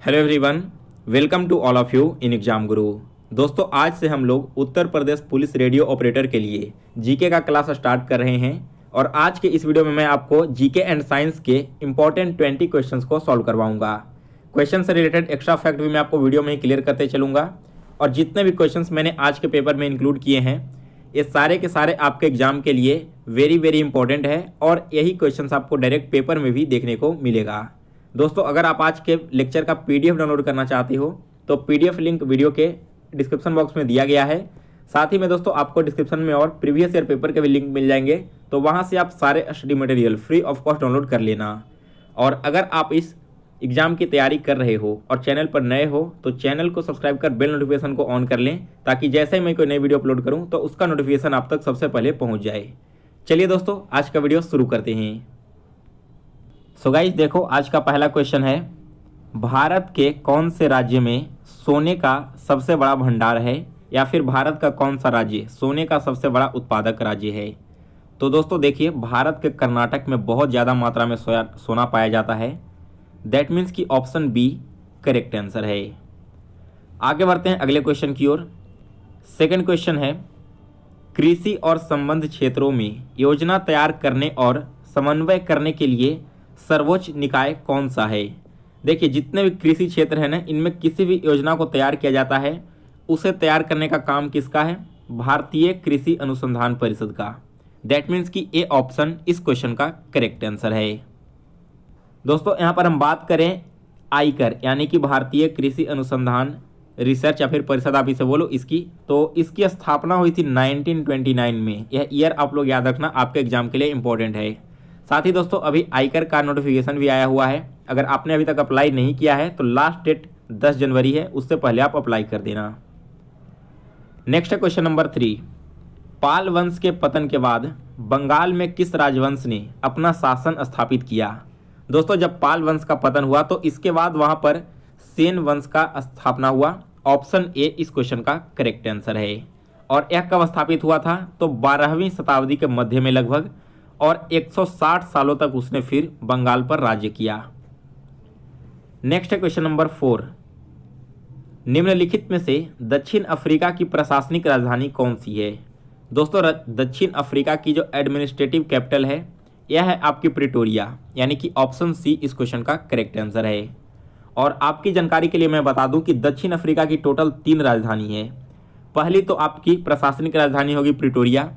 Hello everyone, welcome to all of you in exam guru. दोस्तों, आज से हम लोग Uttar Pradesh police radio operator के लिए जीके का क्लास स्टार्ट कर रहे हैं और आज के इस वीडियो में मैं आपको जीके एंड साइंस के इंपॉर्टेंट 20 क्वेश्चंस को सॉल्व करवाऊंगा। क्वेश्चन से रिलेटेड एक्स्ट्रा फैक्ट भी मैं आपको वीडियो में ही क्लियर करते चलूँगा और जितने भी क्वेश्चंस मैंने आज के पेपर में इंक्लूड किए हैं ये सारे के सारे आपके एग्जाम के लिए वेरी इंपॉर्टेंट है और यही क्वेश्चंस आपको डायरेक्ट पेपर में भी देखने को मिलेगा। दोस्तों, अगर आप आज के लेक्चर का पीडीएफ डाउनलोड करना चाहते हो तो पीडीएफ लिंक वीडियो के डिस्क्रिप्शन बॉक्स में दिया गया है। साथ ही में दोस्तों आपको डिस्क्रिप्शन में और प्रीवियस ईयर पेपर के भी लिंक मिल जाएंगे, तो वहां से आप सारे study material free of cost download कर लेना। और अगर आप इस एग्जाम की तैयारी कर रहे हो और चैनल पर नए हो तो चैनल को सब्सक्राइब कर बेल नोटिफिकेशन को ऑन कर लें ताकि जैसे ही मैं कोई नई वीडियो अपलोड करूं तो उसका नोटिफिकेशन आप तक सबसे पहले पहुंच जाए। चलिए दोस्तों, आज का वीडियो शुरू करते हैं। सो गाइस, देखो आज का पहला क्वेश्चन है, भारत के कौन से राज्य में सोने का सबसे बड़ा भंडार है या फिर भारत का कौन सा राज्य सोने का सबसे बड़ा उत्पादक राज्य है। तो दोस्तों देखिए, भारत के कर्नाटक में बहुत ज़्यादा मात्रा में सोना पाया जाता है। दैट मीन्स कि ऑप्शन बी करेक्ट आंसर है। आगे बढ़ते हैं अगले क्वेश्चन की ओर। सेकंड क्वेश्चन है, कृषि और संबद्ध क्षेत्रों में योजना तैयार करने और समन्वय करने के लिए सर्वोच्च निकाय कौन सा है। देखिए, जितने भी कृषि क्षेत्र है ना, इनमें किसी भी योजना को तैयार किया जाता है उसे तैयार करने का काम किसका है? भारतीय कृषि अनुसंधान परिषद का। दैट मीन्स कि ए ऑप्शन इस क्वेश्चन का करेक्ट आंसर है। दोस्तों, यहाँ पर हम बात करें आयकर यानी कि भारतीय कृषि अनुसंधान रिसर्च या फिर परिषद, आप इसे बोलो इसकी, तो इसकी स्थापना हुई थी 1929 में। यह ईयर आप लोग याद रखना, आपके एग्जाम के लिए इंपॉर्टेंट है। साथ ही दोस्तों अभी आयकर का नोटिफिकेशन भी आया हुआ है। अगर आपने अभी तक अप्लाई नहीं किया है तो लास्ट डेट 10 जनवरी है, उससे पहले आप अप्लाई कर देना। नेक्स्ट है क्वेश्चन नंबर 3। पाल वंश के पतन के बाद बंगाल में किस राजवंश ने अपना शासन स्थापित किया। दोस्तों, जब पाल वंश का पतन हुआ तो इसके बाद वहां पर सेन वंश का स्थापना हुआ। ऑप्शन ए इस क्वेश्चन का करेक्ट आंसर है। और यह कब स्थापित हुआ था? तो 12वीं शताब्दी के मध्य में लगभग, और 160 सालों तक उसने फिर बंगाल पर राज्य किया। नेक्स्ट है क्वेश्चन नंबर 4। निम्नलिखित में से दक्षिण अफ्रीका की प्रशासनिक राजधानी कौन सी है। दोस्तों, दक्षिण अफ्रीका की जो एडमिनिस्ट्रेटिव कैपिटल है यह है आपकी प्रिटोरिया, यानी कि ऑप्शन सी इस क्वेश्चन का करेक्ट आंसर है। और आपकी जानकारी के लिए मैं बता दूं कि दक्षिण अफ्रीका की टोटल 3 राजधानी है। पहली तो आपकी प्रशासनिक राजधानी होगी प्रिटोरिया।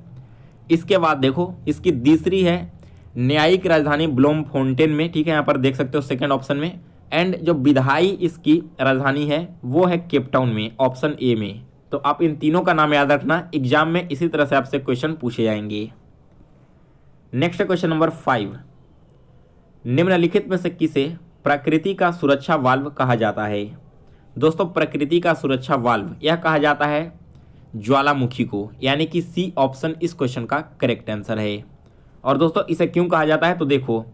इसके बाद देखो इसकी दूसरी है न्यायिक राजधानी ब्लोमफोंटेन में, ठीक है, यहाँ पर देख सकते हो सेकंड ऑप्शन में। एंड जो विधायी इसकी राजधानी है वो है केपटाउन में, ऑप्शन ए में। तो आप इन तीनों का नाम याद रखना, एग्जाम में इसी तरह से आपसे क्वेश्चन पूछे जाएंगे। Next question number 5। निम्नलिखित में से किसे प्रकृति का सुरक्षा वाल्व कहा जाता है। दोस्तों, प्रकृति का सुरक्षा वाल्व यह कहा जाता है ज्वालामुखी को, यानी कि सी ऑप्शन इस क्वेश्चन का करेक्ट आंसर है। और दोस्तों इसे क्यों कहा जाता है? तो देखो,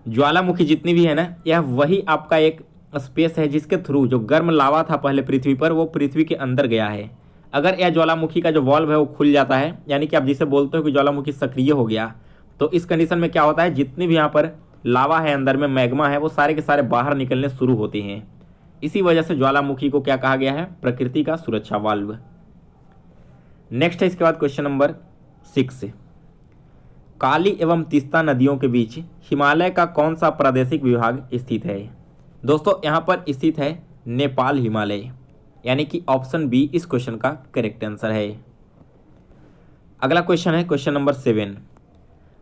ज्वालामुखी जितनी भी है ना, यह वही आपका एक स्पेस है जिसके थ्रू जो गर्म लावा था पहले पृथ्वी पर वो पृथ्वी के अंदर गया है। अगर यह ज्वालामुखी का जो वॉल्व है वो खुल जाता है, यानी कि आप जिसे बोलते हो कि ज्वालामुखी सक्रिय हो गया, तो इस कंडीशन में क्या होता है, जितनी भी यहाँ पर लावा है अंदर में, मैग्मा है, वो सारे के सारे बाहर निकलने शुरू होते हैं। इसी वजह से ज्वालामुखी को क्या कहा गया है? प्रकृति का सुरक्षा वाल्व। नेक्स्ट है इसके बाद क्वेश्चन नंबर 6। काली एवं तीस्ता नदियों के बीच हिमालय का कौन सा प्रादेशिक विभाग स्थित है। दोस्तों, यहाँ पर स्थित है नेपाल हिमालय, यानी कि ऑप्शन बी इस क्वेश्चन का करेक्ट आंसर है। अगला क्वेश्चन है क्वेश्चन नंबर 7।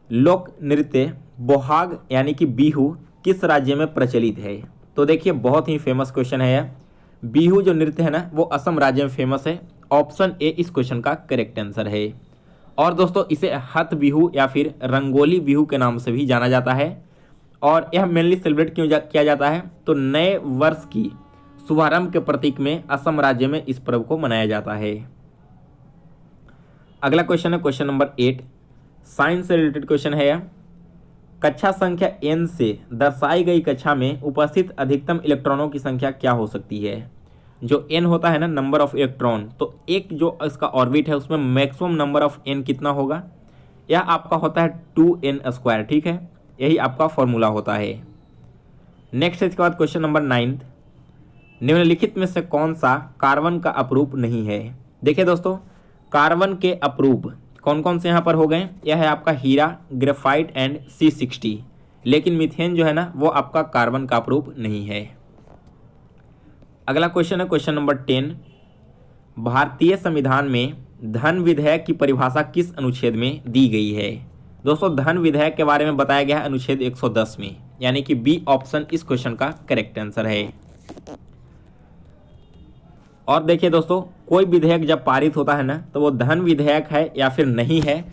लोक नृत्य बोहाग यानी कि बिहू किस राज्य में प्रचलित है। तो देखिए, बहुत ही फेमस क्वेश्चन है यह। बिहू जो नृत्य है ना वो असम राज्य में फेमस है। ऑप्शन ए इस क्वेश्चन का करेक्ट आंसर है। और दोस्तों इसे हथ बिहू या फिर रंगोली बिहू के नाम से भी जाना जाता है। और यह मेनली सेलिब्रेट क्यों किया जाता है? तो नए वर्ष की शुभारंभ के प्रतीक में असम राज्य में इस पर्व को मनाया जाता है। अगला क्वेश्चन है क्वेश्चन नंबर 8। साइंस से रिलेटेड क्वेश्चन है यह। कक्षा संख्या n से दर्शाई गई कक्षा में उपस्थित अधिकतम इलेक्ट्रॉनों की संख्या क्या हो सकती है। जो n होता है ना, नंबर ऑफ इलेक्ट्रॉन, तो एक जो इसका ऑर्बिट है उसमें मैक्सिमम नंबर ऑफ n कितना होगा? यह आपका होता है 2n², ठीक है, यही आपका फॉर्मूला होता है। नेक्स्ट इसके बाद क्वेश्चन नंबर 9। निम्नलिखित में से कौन सा कार्बन का अपरूप नहीं है? देखिए दोस्तों, कार्बन के अपरूप कौन कौन से यहाँ पर हो गए? यह है आपका हीरा, ग्रेफाइट एंड C60। लेकिन मीथेन जो है ना वो आपका कार्बन का अपरूप नहीं है। अगला क्वेश्चन है क्वेश्चन नंबर 10। भारतीय संविधान में धन विधेयक की परिभाषा किस अनुच्छेद में दी गई है? दोस्तों, धन विधेयक के बारे में बताया गया है अनुच्छेद 110 में, यानी कि बी ऑप्शन इस क्वेश्चन का करेक्ट आंसर है। और देखिए दोस्तों, कोई विधेयक जब पारित होता है ना तो वो धन विधेयक है या फिर नहीं है,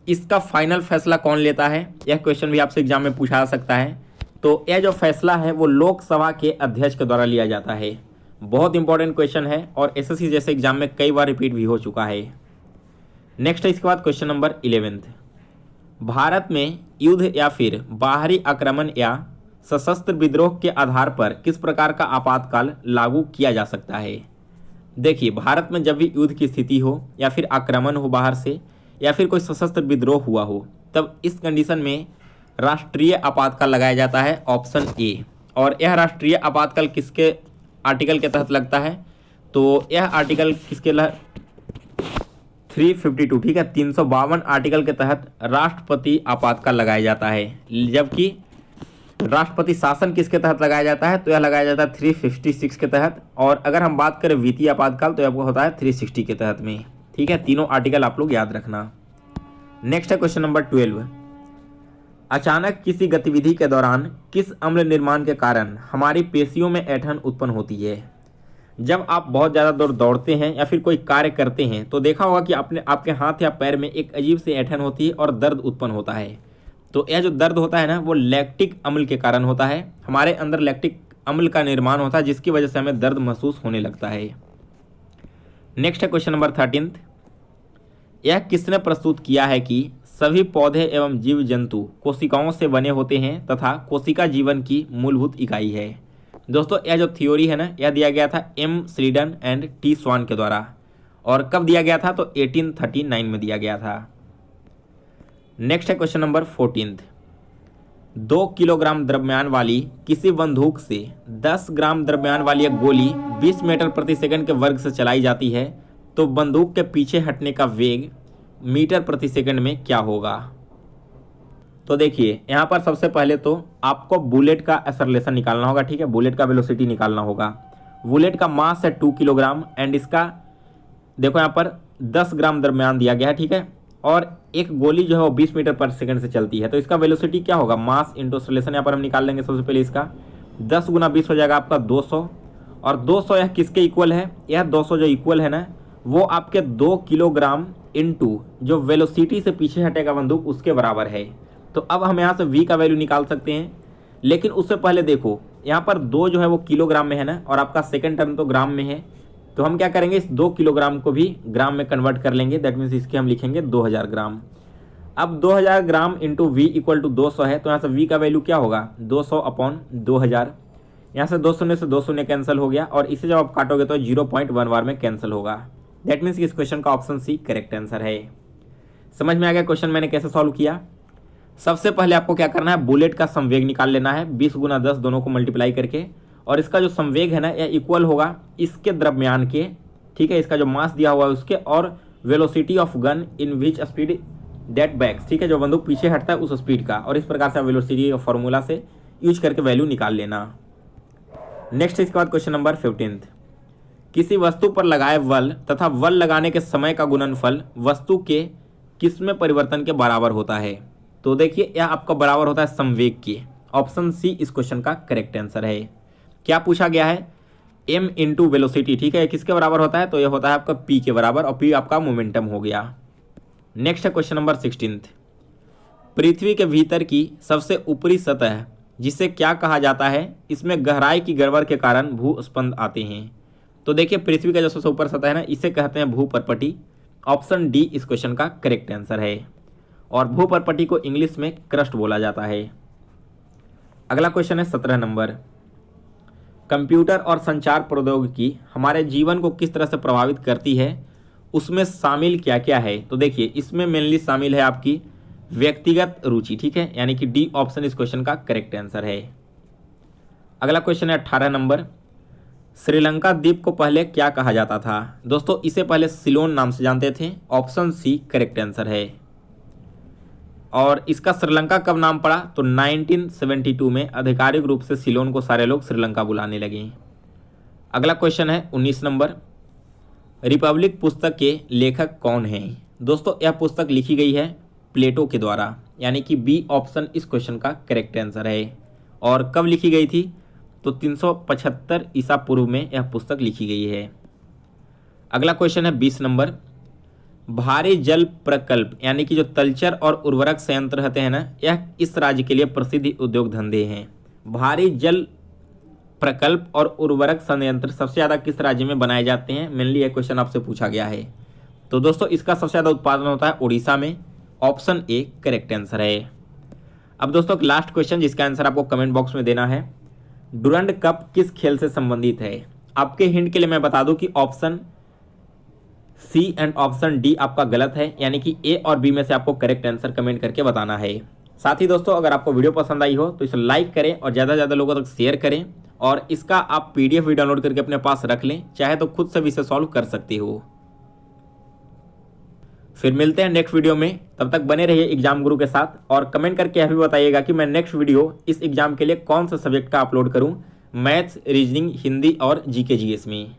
इसका फाइनल फैसला कौन लेता है? यह क्वेश्चन भी आपसे एग्जाम में पूछा जा सकता है। तो यह जो फैसला है वो लोकसभा के अध्यक्ष के द्वारा लिया जाता है। बहुत इंपॉर्टेंट क्वेश्चन है और एसएससी जैसे एग्जाम में कई बार रिपीट भी हो चुका है। नेक्स्ट है इसके बाद क्वेश्चन नंबर 11। भारत में युद्ध या फिर बाहरी आक्रमण या सशस्त्र विद्रोह के आधार पर किस प्रकार का आपातकाल लागू किया जा सकता है? देखिए, भारत में जब भी युद्ध की स्थिति हो या फिर आक्रमण हो बाहर से या फिर कोई सशस्त्र विद्रोह हुआ हो, तब इस कंडीशन में राष्ट्रीय आपातकाल लगाया जाता है, ऑप्शन ए। और यह राष्ट्रीय आपातकाल किसके आर्टिकल के तहत लगता है? तो यह आर्टिकल किसके 352, ठीक है, 352 आर्टिकल के तहत राष्ट्रपति आपातकाल लगाया जाता है। जबकि राष्ट्रपति शासन किसके तहत लगाया जाता है? तो यह लगाया जाता है 356 के तहत। और अगर हम बात करें वित्तीय आपातकाल तो यह होता है 360 के तहत में। ठीक है, तीनों आर्टिकल आप लोग याद रखना। नेक्स्ट है क्वेश्चन नंबर 12। अचानक किसी गतिविधि के दौरान किस अम्ल निर्माण के कारण हमारी पेशियों में ऐंठन उत्पन्न होती है? जब आप बहुत ज़्यादा दूर दौड़ते हैं या फिर कोई कार्य करते हैं तो देखा होगा कि आपके हाथ या पैर में एक अजीब सी ऐंठन होती है और दर्द उत्पन्न होता है। तो यह जो दर्द होता है ना वो लैक्टिक अम्ल के कारण होता है। हमारे अंदर लैक्टिक अम्ल का निर्माण होता है जिसकी वजह से हमें दर्द महसूस होने लगता है। नेक्स्ट है क्वेश्चन नंबर 13। यह किसने प्रस्तुत किया है कि सभी पौधे एवं जीव जंतु कोशिकाओं से बने होते हैं तथा कोशिका जीवन की मूलभूत इकाई है? दोस्तों, यह जो थ्योरी है ना यह दिया गया था एम स्लीडन एंड टी स्वान के द्वारा। और कब दिया गया था? तो 1839 में दिया गया था। नेक्स्ट है क्वेश्चन नंबर 14। 2 किलोग्राम द्रव्यमान वाली किसी बंदूक से 10 ग्राम द्रव्यमान वाली एक गोली 20 मीटर प्रति सेकंड के वर्ग से चलाई जाती है तो बंदूक के पीछे हटने का वेग मीटर प्रति सेकंड में क्या होगा? तो देखिए, यहाँ पर सबसे पहले तो आपको बुलेट का एक्सेलरेशन निकालना होगा। ठीक है, बुलेट का वेलोसिटी निकालना होगा। बुलेट का मास है 2 किलोग्राम एंड इसका देखो यहाँ पर 10 ग्राम द्रव्यमान दिया गया है। ठीक है, और एक गोली जो है वो 20 मीटर पर सेकंड से चलती है तो इसका वेलोसिटी क्या होगा? Mass into acceleration. यहाँ पर हम निकाल लेंगे सबसे पहले इसका 10 गुना 20 हो जाएगा आपका 200। और 200 यह किसके इक्वल है? यह 200 जो इक्वल है ना वो आपके 2 किलोग्राम इंटू जो वेलोसिटी से पीछे हटेगा बंदूक उसके बराबर है। तो अब हम यहाँ से v का वैल्यू निकाल सकते हैं, लेकिन उससे पहले देखो यहाँ पर 2 जो है वो किलोग्राम में है ना और आपका सेकंड टर्म तो ग्राम में है। तो हम क्या करेंगे, इस 2 किलोग्राम को भी ग्राम में कन्वर्ट कर लेंगे। दैट मीन्स इसके हम लिखेंगे 2000 ग्राम। अब 2000 gram into V equal to 200 है तो यहाँ से v का वैल्यू क्या होगा? 200 अपॉन 2000। यहाँ से 2 शून्य से 2 शून्य कैंसिल हो गया और इसे जब आप काटोगे तो 0.1 बार में कैंसिल होगा। दैट मीन्स इस क्वेश्चन का ऑप्शन सी करेक्ट आंसर है। समझ में आ गया क्वेश्चन मैंने कैसे सॉल्व किया? सबसे पहले आपको क्या करना है, बुलेट का संवेग निकाल लेना है 20 गुना 10 दोनों को मल्टीप्लाई करके। और इसका जो संवेग है ना यह इक्वल होगा इसके द्रव्यमान के। ठीक है, इसका जो मास दिया हुआ है उसके और velocity of gun in which speed that backs. ठीक है, जो बंदूक पीछे हटता है उस स्पीड का। और इस प्रकार से वेलोसिटी फॉर्मूला से यूज करके वैल्यू निकाल लेना। नेक्स्ट इसके बाद क्वेश्चन नंबर 15। किसी वस्तु पर लगाए बल तथा बल लगाने के समय का गुणनफल वस्तु के किसमें परिवर्तन के बराबर होता है? तो देखिए यह आपका बराबर होता है संवेग के। ऑप्शन सी इस क्वेश्चन का करेक्ट आंसर है। क्या पूछा गया है? m into velocity. ठीक है, किसके बराबर होता है? तो यह होता है आपका p के बराबर और p आपका मोमेंटम हो गया। नेक्स्ट है क्वेश्चन नंबर 16। पृथ्वी के भीतर की सबसे ऊपरी सतह जिसे क्या कहा जाता है? इसमें गहराई की गड़बड़ के कारण भूस्पंद आते हैं। तो देखिए पृथ्वी का जो सबसे ऊपर सतह है ना इसे कहते हैं भूपर्पटी। ऑप्शन डी इस क्वेश्चन का करेक्ट आंसर है। और भूपर्पटी को इंग्लिश में क्रस्ट बोला जाता है। अगला क्वेश्चन है 17 नंबर। कंप्यूटर और संचार प्रौद्योगिकी हमारे जीवन को किस तरह से प्रभावित करती है, उसमें शामिल क्या क्या है? तो देखिए इसमें मेनली शामिल है आपकी व्यक्तिगत रुचि। ठीक है, यानी कि डी ऑप्शन इस क्वेश्चन का करेक्ट आंसर है। अगला क्वेश्चन है 18 नंबर। श्रीलंका द्वीप को पहले क्या कहा जाता था? दोस्तों इसे पहले सिलोन नाम से जानते थे। ऑप्शन सी करेक्ट आंसर है। और इसका श्रीलंका कब नाम पड़ा? तो 1972 में आधिकारिक रूप से सिलोन को सारे लोग श्रीलंका बुलाने लगे। अगला क्वेश्चन है 19 नंबर। रिपब्लिक पुस्तक के लेखक कौन हैं? दोस्तों यह पुस्तक लिखी गई है प्लेटो के द्वारा, यानी कि बी ऑप्शन इस क्वेश्चन का करेक्ट आंसर है। और कब लिखी गई थी? तो 375 ईसा पूर्व में यह पुस्तक लिखी गई है। अगला क्वेश्चन है 20 नंबर। भारी जल प्रकल्प यानी कि जो तलचर और उर्वरक संयंत्र रहते हैं ना, यह इस राज्य के लिए प्रसिद्ध उद्योग धंधे हैं। भारी जल प्रकल्प और उर्वरक संयंत्र सबसे ज़्यादा किस राज्य में बनाए जाते हैं? मेनली यह क्वेश्चन आपसे पूछा गया है। तो दोस्तों इसका सबसे ज़्यादा उत्पादन होता है उड़ीसा में। ऑप्शन ए करेक्ट आंसर है। अब दोस्तों लास्ट क्वेश्चन जिसका आंसर आपको कमेंट बॉक्स में देना है। डुरंड कप किस खेल से संबंधित है? आपके हिंट के लिए मैं बता दूं कि option C and option D आपका गलत है, यानी कि ए और बी में से आपको करेक्ट आंसर कमेंट करके बताना है। साथ ही दोस्तों अगर आपको वीडियो पसंद आई हो तो इसे लाइक करें और ज़्यादा से ज़्यादा लोगों तक शेयर करें, और इसका आप पीडीएफ भी डाउनलोड करके अपने पास रख लें, चाहे तो खुद से भी इसे सॉल्व कर सकते हो। फिर मिलते हैं नेक्स्ट वीडियो में, तब तक बने रहिए एग्जाम गुरु के साथ। और कमेंट करके यह भी बताइएगा कि मैं नेक्स्ट वीडियो इस एग्जाम के लिए कौन सा सब्जेक्ट का अपलोड करूं, मैथ्स, रीजनिंग, हिंदी और जीके जीएस में।